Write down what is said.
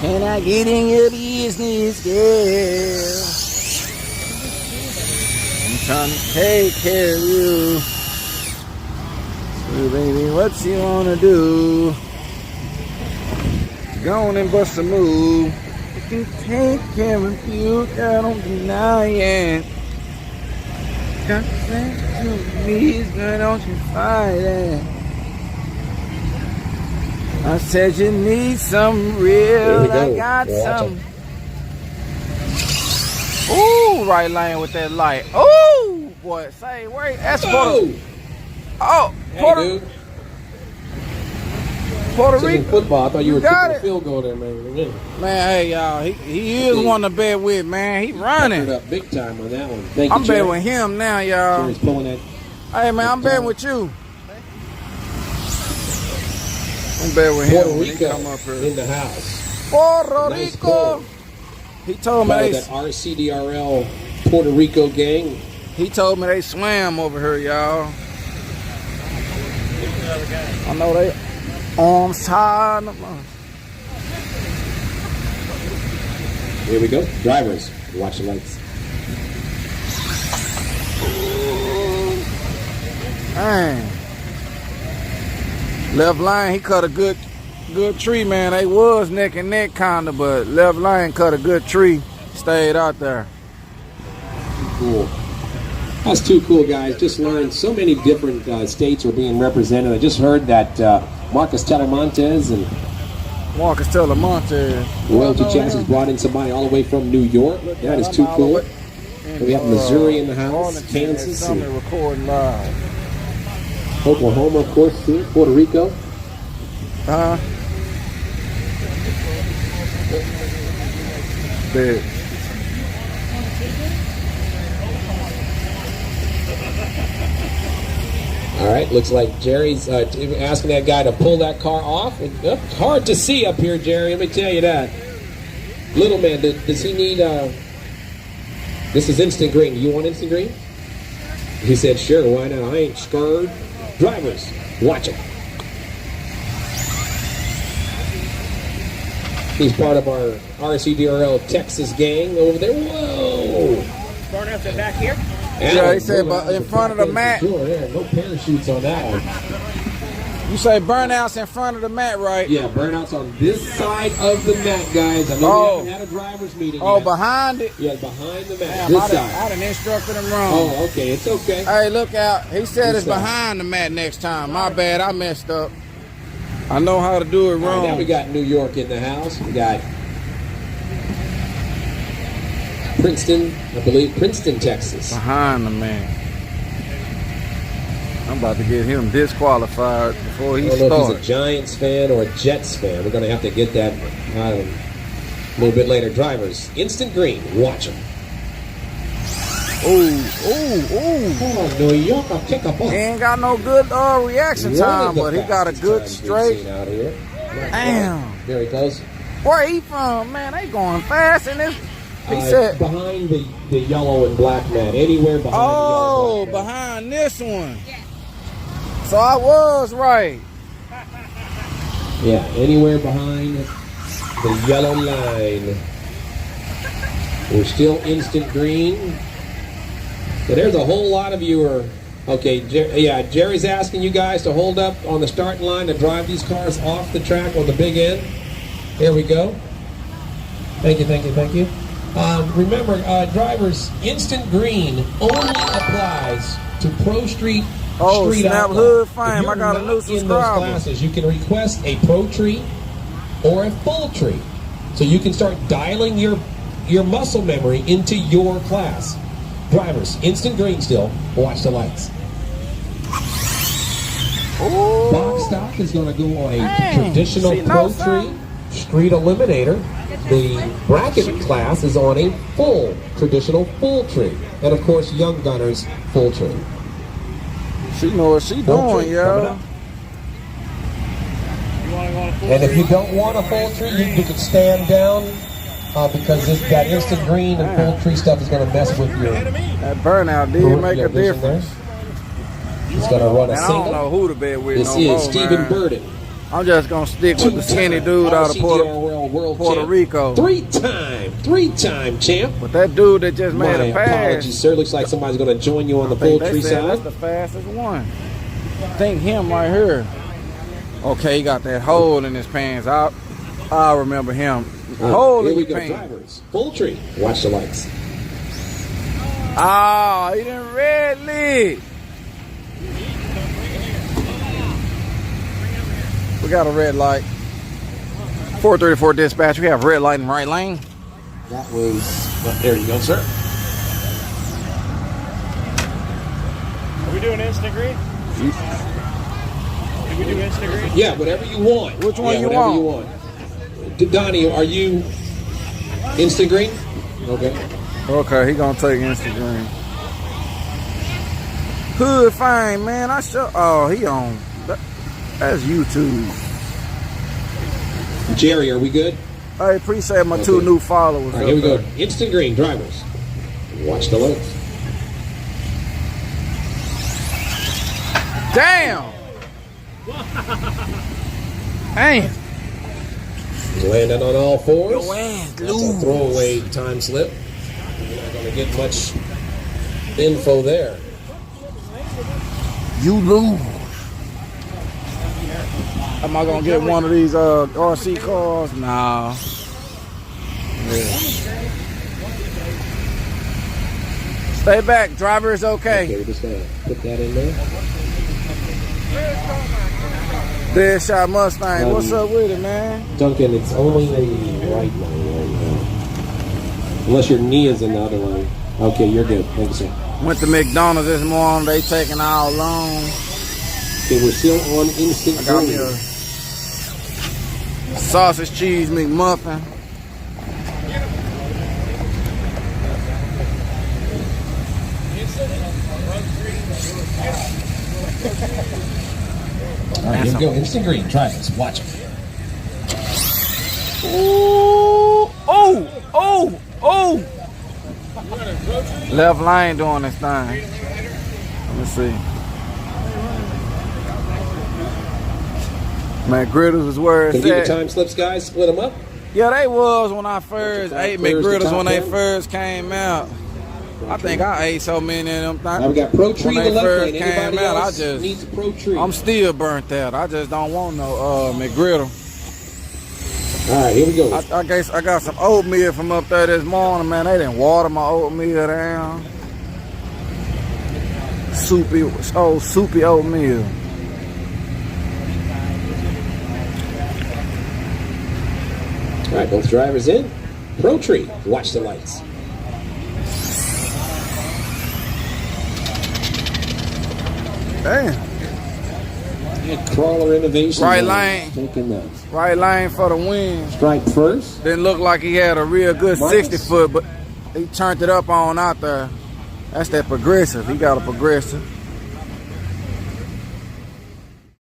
Can I get in your business, girl? I'm trying to take care of you. So baby, what you wanna do? Go on and bust a move. I can take care of you, girl, don't deny it. Got to me, girl, don't you fight it. I said you need some real, I got some. Ooh, right lane with that light. Ooh, boy, say, wait, that's Puerto. Oh, Puerto, Puerto Rico football. I thought you were got kicking a field goal there, man. Man, hey y'all, he is one to bet with, man. He running. Up big time on that one. Thank you, I'm betting with him now, y'all. He's pulling that. Hey man, I'm betting with you. I'm betting with Puerto him. Rico Come up here. in the house. Puerto Nice Rico. pull. He told me Part of they. that RCDRL Puerto Rico gang. He told me they swam over here, y'all. I know they arms tied. Here we go. Drivers, watch the lights. Man. Left lane, he cut a good tree, man. They was neck and neck kinda, but left lane cut a good tree. Stayed out there. Cool. That's too cool, guys. Just learned so many different states are being represented. I just heard that Marcus Telemontes and Royalty Chassis brought in somebody all the way from New York. That is too cool. We have Missouri in the house, Kansas, and Oklahoma, of course, too. Puerto Rico. Big. All right, looks like Jerry's asking that guy to pull that car off. It's hard to see up here, Jerry, let me tell you that. Little man, does he need... This is instant green. Do you want instant green? He said, sure, why not? I ain't scared. Drivers, watch him. He's part of our RCDRL Texas gang over there. Whoa! Burnouts are back here? Yeah, he said but in front of the mat. No parachutes on that one. You say burnouts in front of the mat, right? Yeah, burnouts on this side of the mat, guys. I know we haven't had a driver's meeting yet. Behind it? Yeah, behind the mat. Damn, this I side. done instructed him wrong. Oh, okay. It's okay. Hey, look out. He said This it's side. behind the mat next time. My bad. I messed up. I know how to do it All right, wrong. now we got New York in the house. We got Princeton, I believe, Princeton, Texas. Behind the man. I'm about to get him disqualified before he I don't know if he's a starts. Giants fan or a Jets fan. We're going to have to get that a little bit later. Drivers, instant green. Watch them. Ooh. Oh, New York, I'll kick a ball. He ain't got no good reaction time, but he got a good straight. Out here. Damn. Very close. Where he from? Man, they going fast in this. He said behind the yellow and black mat. Anywhere behind the yellow and black mat. behind this one. So I was right. Yeah, anywhere behind the yellow line. We're still instant green. So there's a whole lot of you are... Okay, Jerry's asking you guys to hold up on the starting line to drive these cars off the track on the big end. Here we go. Thank you. Remember, drivers, instant green only applies to Pro Street Street snap Outlaw. hood If fame. you're I got a not new in those subscriber. classes, you can request a Pro Tree or a Full Tree. So you can start dialing your muscle memory into your class. Drivers, instant green still. Watch the lights. Ooh. Box stock is going to go on a traditional Pro Tree Street Eliminator. The bracket class is on a full traditional full tree. And of course, Young Gunners full tree. She know what she doing, yo. And if you don't want a full tree, you can stand down because that instant green and full tree stuff is going to mess with your... That burnout did make a difference. He's going to run a And I single. don't know who to bet with This no is more, Stephen man. Burden. I'm just gonna stick with the skinny dude out of Puerto Rico. Three-time champ. But that dude that just made a pass. Apologies, sir. Looks like somebody's gonna join you on the poultry side. That's the fastest one. I think him right here. Okay, he got that hole in his pants. I remember him. Hole in his pants. Drivers. Poultry. Watch the lights. Oh, he didn't red lead. We got a red light. 434 dispatch. We have red light in right lane. That was. There you go, sir. Are we doing instant green? Did we do instant green? Yeah, whatever you want. Which one you whatever want? You want. Donnie, are you instant green? Okay. Okay, he gonna take instant green. Hood fine, man. Oh, he on. That's YouTube. Jerry, are we good? I appreciate my two new followers. All right, here we go. Instant green, drivers. Watch the lights. Damn! Damn! Landing on all fours. Your ass That's a throwaway time slip. You're not going to get much info there. You lose. Am I gonna get one of these RC cars? Nah. Yeah. Stay back, driver is okay. Okay, we're just gonna put that in there. Dead shot Mustang. What's up with it, man? Duncan, it's only the right lane right now. Unless your knee is in the other lane. Okay, you're good. Thank you, sir. Went to McDonald's this morning. They taking all long. Okay, we're still on instant I got me green. a sausage cheese McMuffin. All right, here we go. Instant green. Try this. Watch it. Ooh, oh, oh, oh. Left lane doing this thing. Let me see. McGriddles is where it's Can you get at. your time slips, guys? Split them up. Yeah, they was when I first ate McGriddles when they 10? first came out. I think I ate so many of them things. Now we got Pro Tree when in the they left first lane. came Anybody out, else needs a Pro Tree? I'm still burnt out. I just don't want no McGriddle. All right, here we go. I guess I got some oatmeal from up there this morning, man. They didn't water my oatmeal down. Soupy oatmeal. All right, both drivers in. Pro Tree. Watch the lights. Damn. Crawler innovation. Right lane. Taking that. Right lane for the win. Strike first. Didn't look like he had a real good 60 foot, but he turned it up on out there. That's that progressive. He got a progressive.